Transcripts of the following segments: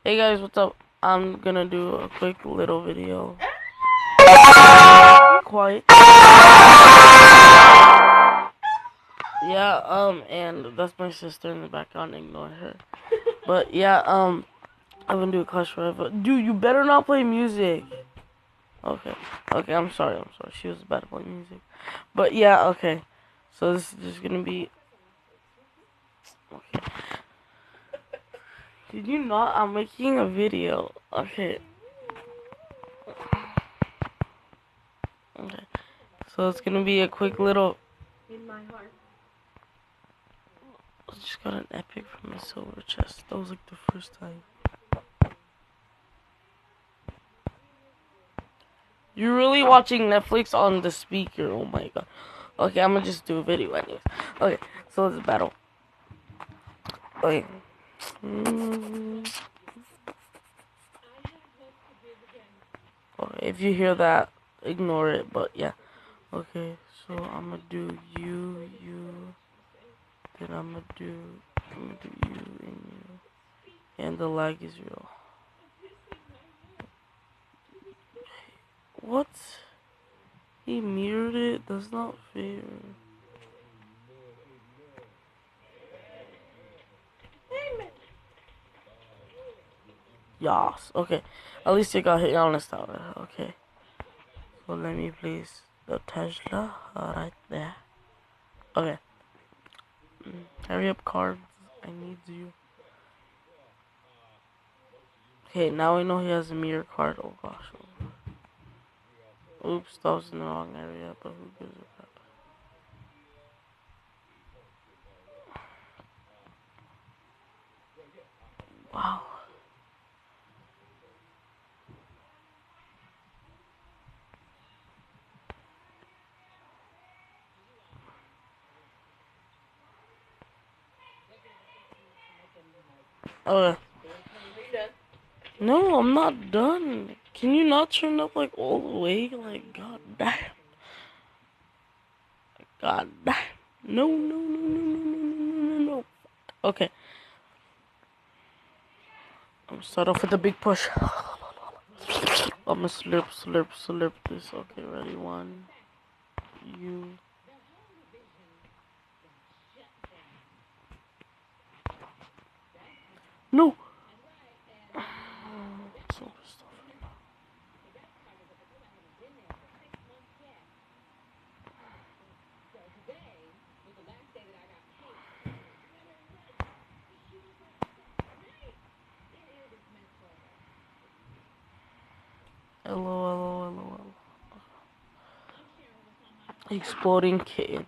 Hey guys, what's up? I'm gonna do a quick little video. Quiet. Yeah, and that's my sister in the background. Ignore her. But yeah, I'm gonna do a Clash Royale. Dude, you better not play music. Okay, okay, I'm sorry. She was about to play music. But yeah, okay. So this is just gonna be. Okay. Did you not? I'm making a video. Okay. Okay. So it's gonna be a quick little. In my heart. I just got an epic from the silver chest. That was like the first time. You're really watching Netflix on the speaker. Oh my god. Okay, I'm gonna just do a video anyways. Okay, so let's battle. Okay. Okay, if you hear that, ignore it. But yeah. Okay, so I'm gonna do you. Then I'm gonna do you and you. And the lag is real. What? He mirrored it? That's not fair. Yas. Okay. At least you got hit on this tower. Okay. So let me place the Tesla right there. Okay. Hurry up, cards. I need you. Okay, now we know he has a mirror card. Oh gosh. Oops, that was in the wrong area, but who gives a crap? Wow. Okay. No, I'm not done. Can you not turn up like all the way? Like, god damn. God damn. No, no, no, no, no, no, no, no, no. Okay. I'm gonna start off with a big push. I'm gonna slurp this. Okay, ready? One. You. No! So pissed off right now. LOL. Exploding kittens.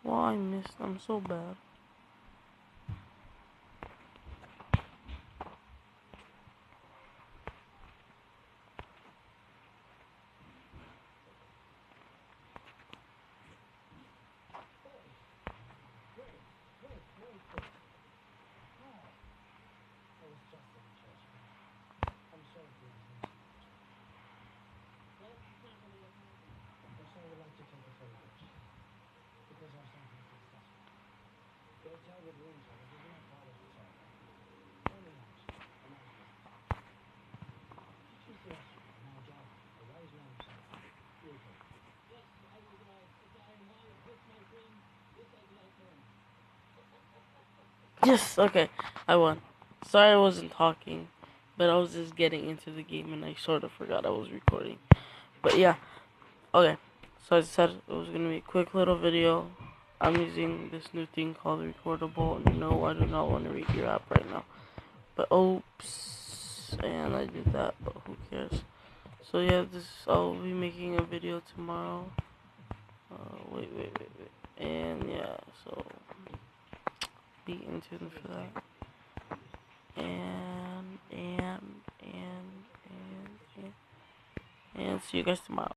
Why I missed? I'm so bad. Yes, okay. I won. Sorry I wasn't talking, but I was just getting into the game and I sort of forgot I was recording. But yeah, okay. So I said it was gonna be a quick little video. I'm using this new thing called Recordable. No, I do not want to read your app right now. But oops, and I did that, but who cares? So yeah, I'll be making a video tomorrow. Wait. And yeah, so be in tune for that. And see you guys tomorrow.